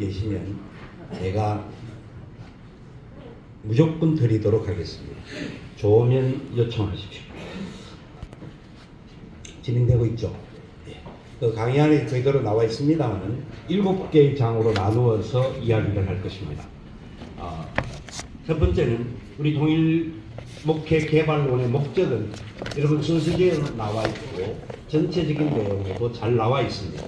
계시면 제가 무조건 드리도록 하겠습니다. 좋으면 요청하십시오. 진행되고 있죠. 그 강의 안에 저희대로 나와 있습니다만 7개의 장으로 나누어서 이야기를 할 것입니다. 첫 번째는 우리 통일 목회 개발론의 목적은 여러분 순서대로 나와 있고 전체적인 내용에도 잘 나와 있습니다.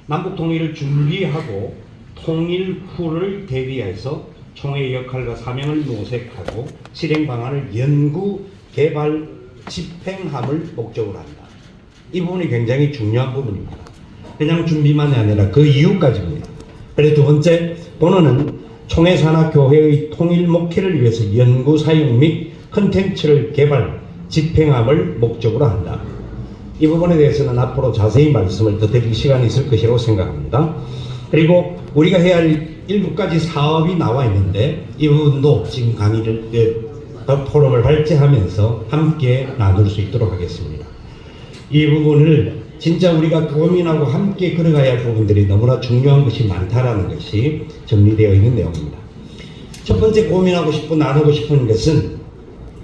남북 통일을 준비하고 통일 후를 대비해서 총회의 역할과 사명을 모색하고 실행 방안을 연구, 개발, 집행함을 목적으로 한다. 이 부분이 굉장히 중요한 부분입니다. 그냥 준비만이 아니라 그 이유까지입니다. 그리고 두 번째, 본원은 총회 산하 교회의 통일 목회를 위해서 연구, 사용 및 컨텐츠를 개발, 집행함을 목적으로 한다. 이 부분에 대해서는 앞으로 자세히 말씀을 더 드릴 시간이 있을 것이라고 생각합니다. 그리고 우리가 해야 할 7가지 사업이 나와 있는데 이 부분도 지금 강의를 포럼을 발제하면서 함께 나눌 수 있도록 하겠습니다. 이 부분을 진짜 우리가 고민하고 함께 걸어가야 할 부분들이 너무나 중요한 것이 많다라는 것이 정리되어 있는 내용입니다. 첫 번째 고민하고 싶고 나누고 싶은 것은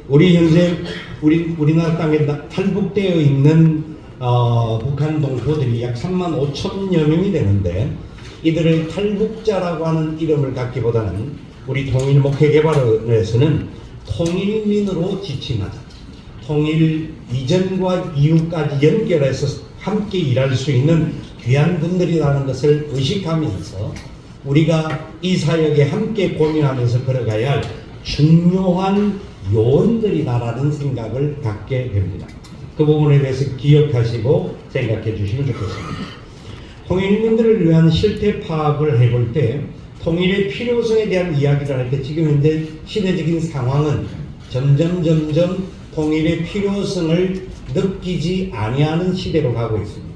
우리 현재 우리나라 땅에 탈북되어 있는 북한 동포들이 약 35,000여 명이 되는데 이들을 탈북자라고 하는 이름을 갖기보다는 우리 통일 목회 개발원에서는 통일민으로 지칭하자. 통일 이전과 이후까지 연결해서 함께 일할 수 있는 귀한 분들이라는 것을 의식하면서 우리가 이 사역에 함께 고민하면서 걸어가야 할 중요한 요원들이다라는 생각을 갖게 됩니다. 그 부분에 대해서 기억하시고 생각해 주시면 좋겠습니다. 통일민들을 위한 실태 파악을 해볼 때 통일의 필요성에 대한 이야기를 할 때 지금 현재 시대적인 상황은 점점 통일의 필요성을 느끼지 아니하는 시대로 가고 있습니다.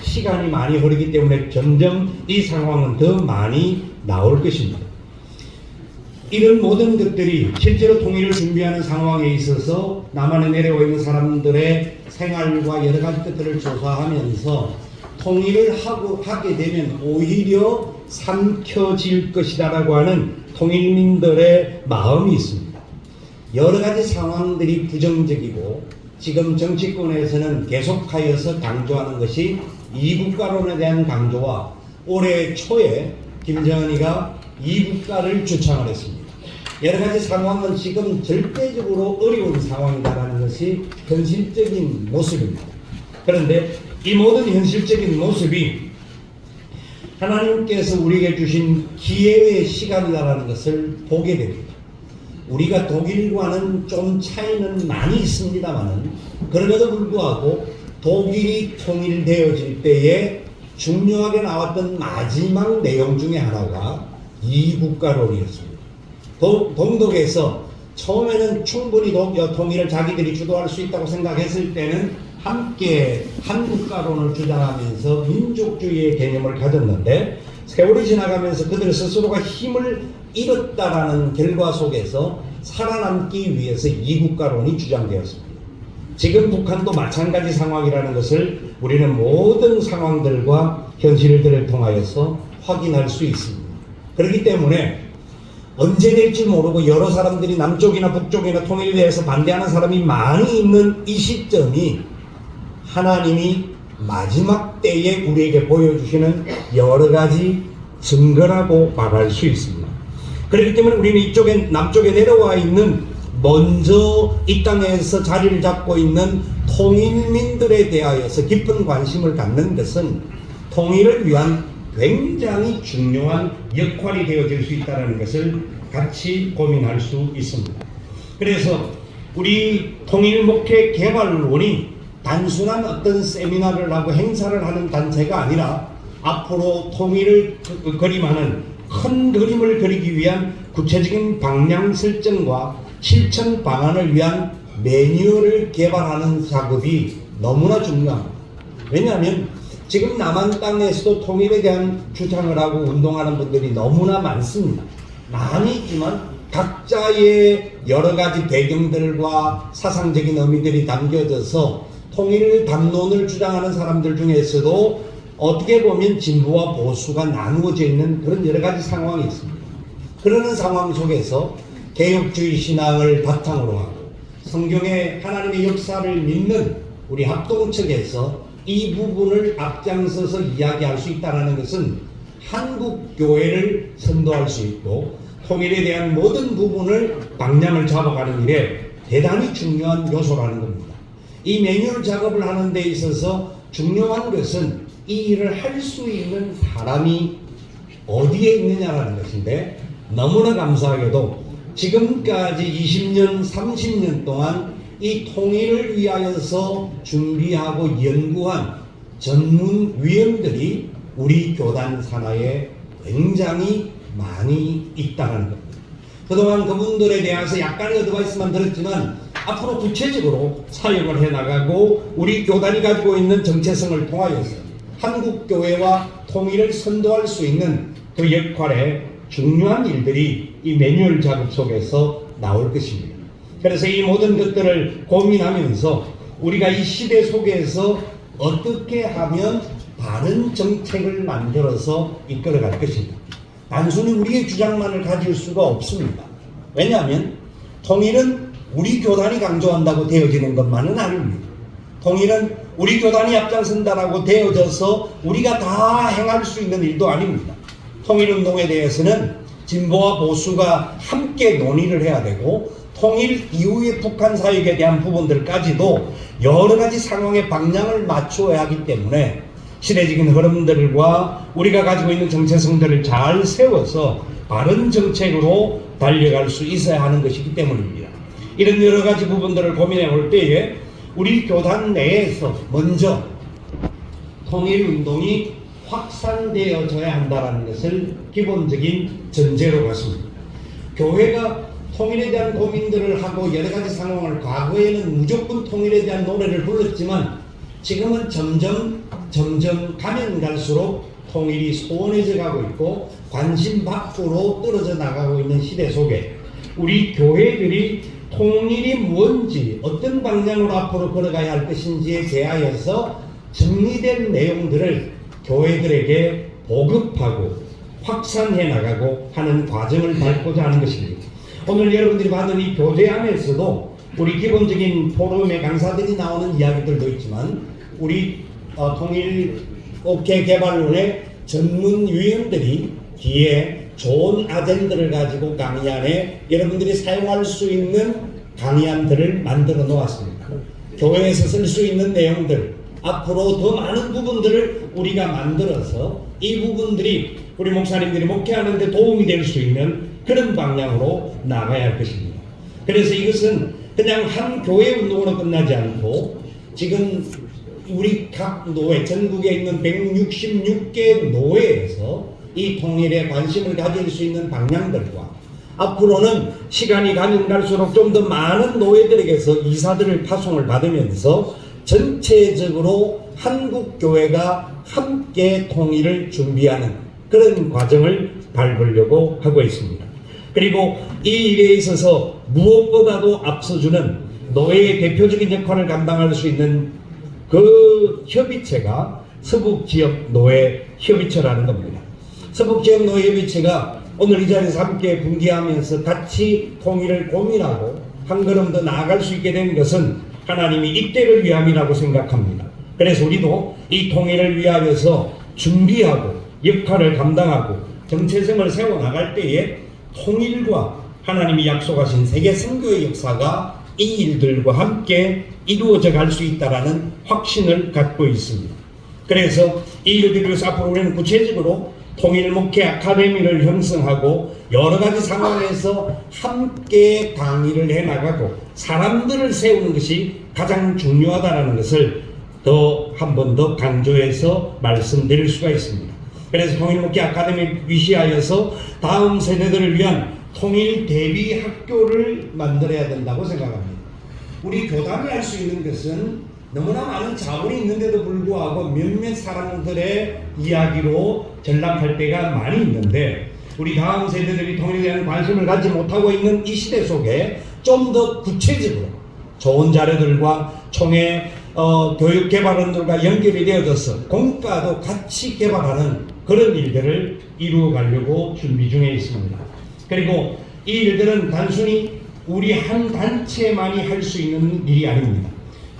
시간이 많이 흐르기 때문에 점점 이 상황은 더 많이 나올 것입니다. 이런 모든 것들이 실제로 통일을 준비하는 상황에 있어서 남한에 내려와 있는 사람들의 생활과 여러 가지 것들을 조사하면서 통일을 하게 되면 오히려 삼켜질 것이다라고 하는 통일민들의 마음이 있습니다. 여러 가지 상황들이 부정적이고 지금 정치권에서는 계속하여서 강조하는 것이 이국가론에 대한 강조와 올해 초에 김정은이가 이국가를 주창을 했습니다. 여러 가지 상황은 지금 절대적으로 어려운 상황이다라는 것이 현실적인 모습입니다. 그런데 이 모든 현실적인 모습이 하나님께서 우리에게 주신 기회의 시간이다라는 것을 보게 됩니다. 우리가 독일과는 좀 차이는 많이 있습니다만은 그럼에도 불구하고 독일이 통일되어질 때에 중요하게 나왔던 마지막 내용 중에 하나가 이국가론이었습니다. 동독에서 처음에는 충분히 통일을 자기들이 주도할 수 있다고 생각했을 때는 함께 한국가론을 주장하면서 민족주의의 개념을 가졌는데 세월이 지나가면서 그들 스스로가 힘을 잃었다라는 결과 속에서 살아남기 위해서 이국가론이 주장되었습니다. 지금 북한도 마찬가지 상황이라는 것을 우리는 모든 상황들과 현실들을 통하여서 확인할 수 있습니다. 그렇기 때문에 언제 될지 모르고 여러 사람들이 남쪽이나 북쪽이나 통일에 대해서 반대하는 사람이 많이 있는 이 시점이 하나님이 마지막 때에 우리에게 보여주시는 여러 가지 증거라고 말할 수 있습니다. 그렇기 때문에 우리는 남쪽에 내려와 있는 먼저 이 땅에서 자리를 잡고 있는 통일민들에 대하여서 깊은 관심을 갖는 것은 통일을 위한 굉장히 중요한 역할이 되어질 수 있다는 것을 같이 고민할 수 있습니다. 그래서 우리 통일목회 개발론이 단순한 어떤 세미나를 하고 행사를 하는 단체가 아니라 앞으로 통일을 그림하는 큰 그림을 그리기 위한 구체적인 방향 설정과 실천 방안을 위한 매뉴얼을 개발하는 작업이 너무나 중요합니다. 왜냐하면 지금 남한 땅에서도 통일에 대한 주장을 하고 운동하는 분들이 너무나 많습니다. 많이 있지만 각자의 여러 가지 배경들과 사상적인 의미들이 담겨져서 통일 담론을 주장하는 사람들 중에서도 어떻게 보면 진보와 보수가 나누어져 있는 그런 여러 가지 상황이 있습니다. 그러는 상황 속에서 개혁주의 신앙을 바탕으로 하고 성경의 하나님의 역사를 믿는 우리 합동측에서 이 부분을 앞장서서 이야기할 수 있다는 것은 한국 교회를 선도할 수 있고 통일에 대한 모든 부분을 방향을 잡아가는 일에 대단히 중요한 요소라는 겁니다. 이 매뉴얼 작업을 하는 데 있어서 중요한 것은 이 일을 할 수 있는 사람이 어디에 있느냐라는 것인데, 너무나 감사하게도 지금까지 20년, 30년 동안 이 통일을 위하여서 준비하고 연구한 전문위원들이 우리 교단 산하에 굉장히 많이 있다는 겁니다. 그동안 그분들에 대해서 약간의 어드바이스만 들었지만 앞으로 구체적으로 사역을 해나가고 우리 교단이 가지고 있는 정체성을 통하여서 한국교회와 통일을 선도할 수 있는 그 역할에 중요한 일들이 이 매뉴얼 작업 속에서 나올 것입니다. 그래서 이 모든 것들을 고민하면서 우리가 이 시대 속에서 어떻게 하면 바른 정책을 만들어서 이끌어갈 것인가. 단순히 우리의 주장만을 가질 수가 없습니다. 왜냐하면 통일은 우리 교단이 강조한다고 되어지는 것만은 아닙니다. 통일은 우리 교단이 앞장선다라고 되어져서 우리가 다 행할 수 있는 일도 아닙니다. 통일운동에 대해서는 진보와 보수가 함께 논의를 해야 되고, 통일 이후의 북한 사역에 대한 부분들까지도 여러 가지 상황의 방향을 맞추어야 하기 때문에 시대적인 흐름들과 우리가 가지고 있는 정체성들을 잘 세워서 바른 정책으로 달려갈 수 있어야 하는 것이기 때문입니다. 이런 여러 가지 부분들을 고민해 볼 때에 우리 교단 내에서 먼저 통일운동이 확산되어져야 한다는 것을 기본적인 전제로 갖습니다. 교회가 통일에 대한 고민들을 하고 여러 가지 상황을, 과거에는 무조건 통일에 대한 노래를 불렀지만 지금은 점점 가면 갈수록 통일이 소원해져 가고 있고 관심 밖으로 떨어져 나가고 있는 시대 속에 우리 교회들이 통일이 뭔지, 어떤 방향으로 앞으로 걸어가야 할 것인지에 대하여서 정리된 내용들을 교회들에게 보급하고 확산해 나가고 하는 과정을 밟고자 하는 것입니다. 오늘 여러분들이 받은 이 교재 안에서도 우리 기본적인 포럼의 강사들이 나오는 이야기들도 있지만 우리 통일업계 개발론의 전문위원들이 뒤에 좋은 아젠다를 가지고 강의안에 여러분들이 사용할 수 있는 강의안들을 만들어 놓았습니다. 교회에서 쓸 수 있는 내용들, 앞으로 더 많은 부분들을 우리가 만들어서 이 부분들이 우리 목사님들이 목회하는 데 도움이 될 수 있는 그런 방향으로 나가야 할 것입니다. 그래서 이것은 그냥 한 교회 운동으로 끝나지 않고 지금 우리 각 노회, 전국에 있는 166개 노회에서 이 통일에 관심을 가질 수 있는 방향들과 앞으로는 시간이 가면 갈수록 좀 더 많은 노회들에게서 이사들을 파송을 받으면서 전체적으로 한국교회가 함께 통일을 준비하는 그런 과정을 밟으려고 하고 있습니다. 그리고 이 일에 있어서 무엇보다도 앞서주는 노회의 대표적인 역할을 감당할 수 있는 그 협의체가 서북지역노회협의체라는 겁니다. 서북지역노회협의체가 오늘 이 자리에서 함께 분기하면서 같이 통일을 고민하고 한 걸음 더 나아갈 수 있게 된 것은 하나님이 이때를 위함이라고 생각합니다. 그래서 우리도 이 통일을 위하여서 준비하고 역할을 감당하고 정체성을 세워나갈 때에 통일과 하나님이 약속하신 세계 선교의 역사가 이 일들과 함께 이루어져 갈 수 있다는 확신을 갖고 있습니다. 그래서 이 일들을 위해서 앞으로 우리는 구체적으로 통일 목회 아카데미를 형성하고 여러 가지 상황에서 함께 강의를 해나가고 사람들을 세우는 것이 가장 중요하다는 것을 더 한 번 더 강조해서 말씀드릴 수가 있습니다. 그래서 통일 목회 아카데미 위시하여서 다음 세대들을 위한 통일 대비 학교를 만들어야 된다고 생각합니다. 우리 교단이 할 수 있는 것은 너무나 많은 자본이 있는데도 불구하고 몇몇 사람들의 이야기로 전락할 때가 많이 있는데 우리 다음 세대들이 통일에 대한 관심을 갖지 못하고 있는 이 시대 속에 좀 더 구체적으로 좋은 자료들과 총회 교육개발원들과 연결이 되어져서 공과도 같이 개발하는 그런 일들을 이루어 가려고 준비 중에 있습니다. 그리고 이 일들은 단순히 우리 한 단체만이 할 수 있는 일이 아닙니다.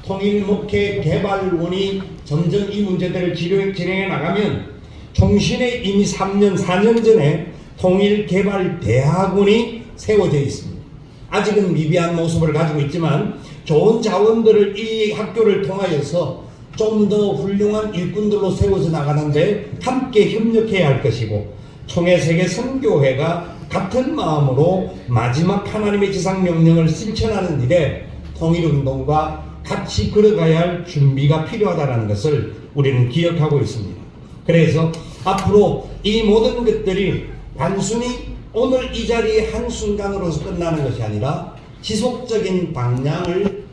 통일목회개발원이 점점 이 문제들을 진행해 나가면 총신에 이미 3년, 4년 전에 통일개발대학원이 세워져 있습니다. 아직은 미비한 모습을 가지고 있지만 좋은 자원들을 이 학교를 통하여서 좀 더 훌륭한 일꾼들로 세워져 나가는데 함께 협력해야 할 것이고, 총회세계선교회가 같은 마음으로 마지막 하나님의 지상명령을 실천하는 일에 통일운동과 같이 걸어가야 할 준비가 필요하다는 것을 우리는 기억하고 있습니다. 그래서 앞으로 이 모든 것들이 단순히 오늘 이 자리의 한순간으로서 끝나는 것이 아니라 지속적인 방향을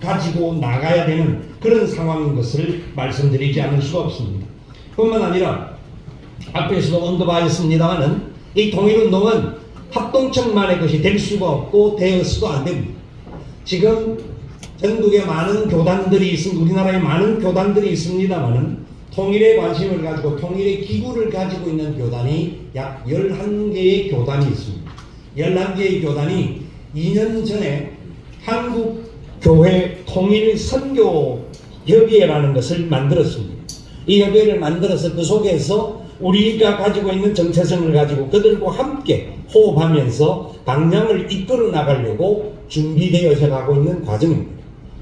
가지고 나가야 되는 그런 상황인 것을 말씀드리지 않을 수가 없습니다. 뿐만 아니라 앞에서도 언급하였습니다마는 이 통일운동은 합동청만의 것이 될 수가 없고 되어서도 안 됩니다. 지금 전국에 많은 교단들이 있습니다. 우리나라에 많은 교단들이 있습니다마는 통일에 관심을 가지고 통일의 기구를 가지고 있는 교단이 약 11개의 교단이 있습니다. 11개의 교단이 2년 전에 한국교회 통일선교협의회라는 것을 만들었습니다. 이 협의회를 만들어서 그 속에서 우리가 가지고 있는 정체성을 가지고 그들과 함께 호흡하면서 방향을 이끌어 나가려고 준비되어져 가고 있는 과정입니다.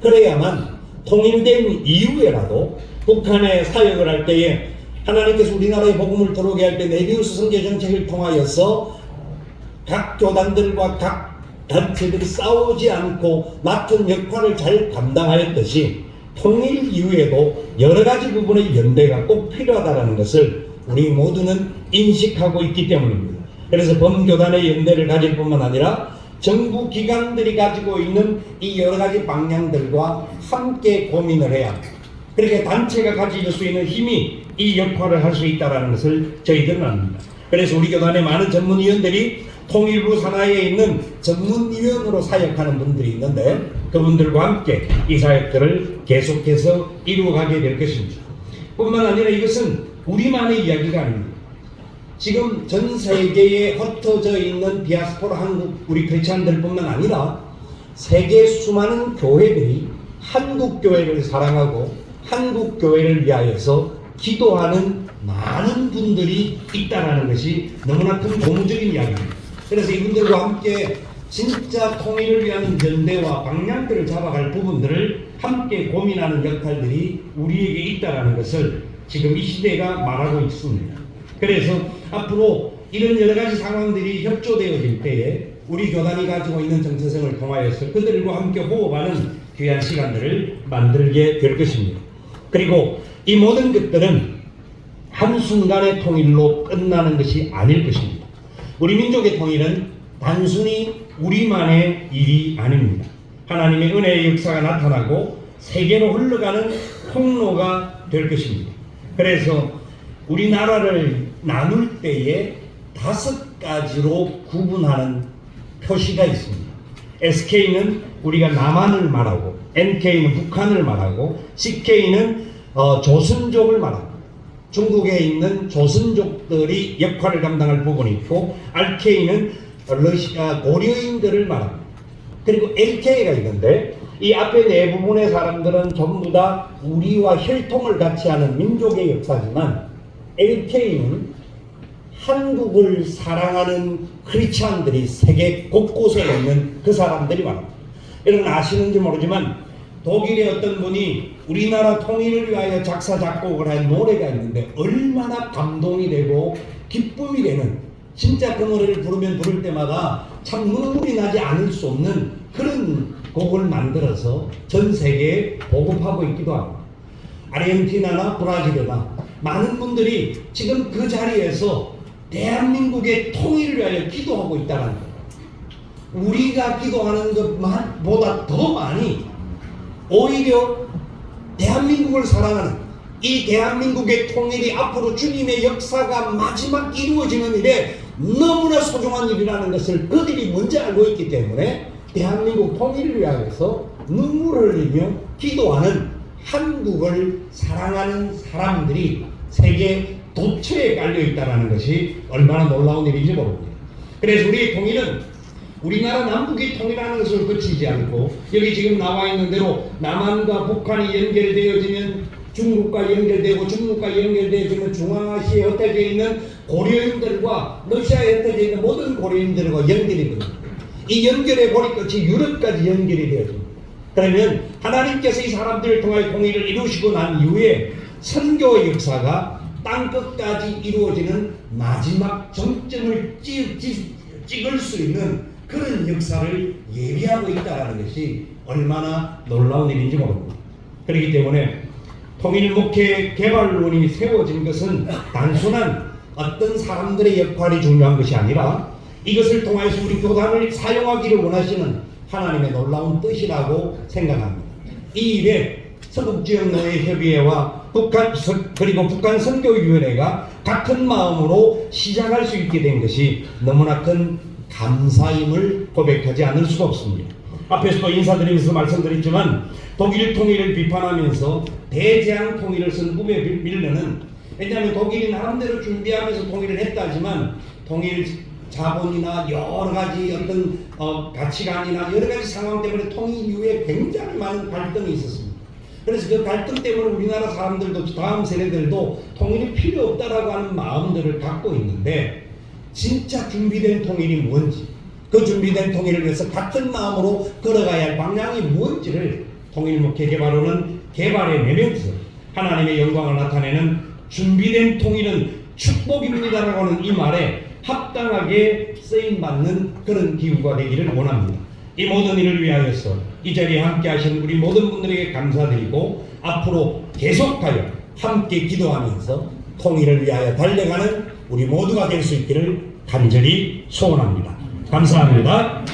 그래야만 통일된 이후에라도 북한에 사역을 할 때에 하나님께서 우리나라에 복음을 들어오게 할 때 네비우스 선교 정책을 통하여서 각 교단들과 각 단체들이 싸우지 않고 맡은 역할을 잘 감당하였듯이 통일 이후에도 여러 가지 부분의 연대가 꼭 필요하다는 것을 우리 모두는 인식하고 있기 때문입니다. 그래서 범교단의 연대를 가질 뿐만 아니라 정부 기관들이 가지고 있는 이 여러 가지 방향들과 함께 고민을 해야 합니다. 그렇게 단체가 가질 수 있는 힘이 이 역할을 할 수 있다는 것을 저희들은 압니다. 그래서 우리 교단의 많은 전문위원들이 통일부 산하에 있는 전문위원으로 사역하는 분들이 있는데 그분들과 함께 이 사역들을 계속해서 이루어가게 될 것입니다. 뿐만 아니라 이것은 우리만의 이야기가 아닙니다. 지금 전 세계에 흩어져 있는 디아스포라 한국 우리 크리스찬들 뿐만 아니라 세계 수많은 교회들이 한국 교회를 사랑하고 한국 교회를 위하여서 기도하는 많은 분들이 있다는 것이 너무나 큰 고무적인 이야기입니다. 그래서 이분들과 함께 진짜 통일을 위한 연대와 방향들을 잡아갈 부분들을 함께 고민하는 역할들이 우리에게 있다는 것을 지금 이 시대가 말하고 있습니다. 그래서 앞으로 이런 여러 가지 상황들이 협조되어질 때에 우리 교단이 가지고 있는 정체성을 통하여서 그들과 함께 호흡하는 귀한 시간들을 만들게 될 것입니다. 그리고 이 모든 것들은 한순간의 통일로 끝나는 것이 아닐 것입니다. 우리 민족의 통일은 단순히 우리만의 일이 아닙니다. 하나님의 은혜의 역사가 나타나고 세계로 흘러가는 통로가 될 것입니다. 그래서 우리나라를 나눌 때에 5가지로 구분하는 표시가 있습니다. SK는 우리가 남한을 말하고, NK는 북한을 말하고, CK는 조선족을 말하고, 중국에 있는 조선족들이 역할을 감당할 부분이 있고, RK는 러시아 고려인들을 말합니다. 그리고 LK가 있는데 이 앞에 네 부분의 사람들은 전부 다 우리와 혈통을 같이 하는 민족의 역사지만 LK는 한국을 사랑하는 크리스찬들이 세계 곳곳에 있는 그 사람들이 말합니다. 여러분 아시는지 모르지만 독일의 어떤 분이 우리나라 통일을 위하여 작사 작곡을 한 노래가 있는데 얼마나 감동이 되고 기쁨이 되는, 진짜 그 노래를 부를 때마다 참 눈물이 나지 않을 수 없는 그런 곡을 만들어서 전 세계에 보급하고 있기도 합니다. 아르헨티나나 브라질이나 많은 분들이 지금 그 자리에서 대한민국의 통일을 위하여 기도하고 있다는 거예요. 우리가 기도하는 것보다 더 많이 오히려 대한민국을 사랑하는 이 대한민국의 통일이 앞으로 주님의 역사가 마지막 이루어지는 일에 너무나 소중한 일이라는 것을 그들이 먼저 알고 있기 때문에 대한민국 통일을 위하여서 눈물을 흘리며 기도하는 한국을 사랑하는 사람들이 세계 도처에 깔려 있다는 것이 얼마나 놀라운 일인지 모릅니다. 그래서 우리의 통일은 우리나라 남북이 통일하는 것을 그치지 않고 여기 지금 나와 있는 대로 남한과 북한이 연결되어지면 중국과 연결되고 중국과 연결되어지면 중앙아시아에 흩어져 있는 고려인들과 러시아에 흩어져 있는 모든 고려인들과 연결이 됩니다. 이 연결의 고리끝이 유럽까지 연결이 되어집니다. 그러면 하나님께서 이 사람들을 통하여 통일을 이루시고 난 이후에 선교의 역사가 땅끝까지 이루어지는 마지막 정점을 찍을 수 있는 그런 역사를 예비하고 있다는 것이 얼마나 놀라운 일인지 모릅니다. 그렇기 때문에 통일목회 개발론이 세워진 것은 단순한 어떤 사람들의 역할이 중요한 것이 아니라 이것을 통해서 우리 교단을 사용하기를 원하시는 하나님의 놀라운 뜻이라고 생각합니다. 이 일에 서북지역노예협의회와 그리고 북한 선교위원회가 같은 마음으로 시작할 수 있게 된 것이 너무나 큰 감사임을 고백하지 않을 수가 없습니다. 앞에서도 인사드리면서 말씀드렸지만 독일 통일을 비판하면서 대재앙 통일을 쓴 꿈의 밀러는, 왜냐하면 독일이 나름대로 준비하면서 통일을 했다지만 통일 자본이나 여러 가지 어떤 가치관이나 여러 가지 상황 때문에 통일 이후에 굉장히 많은 갈등이 있었습니다. 그래서 그 갈등 때문에 우리나라 사람들도 다음 세대들도 통일이 필요 없다라고 하는 마음들을 갖고 있는데, 진짜 준비된 통일이 뭔지, 그 준비된 통일을 위해서 같은 마음으로 걸어가야 할 방향이 뭔지를 통일목회 개발원은 개발의 내면에서 하나님의 영광을 나타내는 준비된 통일은 축복입니다라고 하는 이 말에 합당하게 쓰임받는 그런 기후가 되기를 원합니다. 이 모든 일을 위하여서 이 자리에 함께 하신 우리 모든 분들에게 감사드리고 앞으로 계속하여 함께 기도하면서 통일을 위하여 달려가는 우리 모두가 될 수 있기를 간절히 소원합니다. 감사합니다.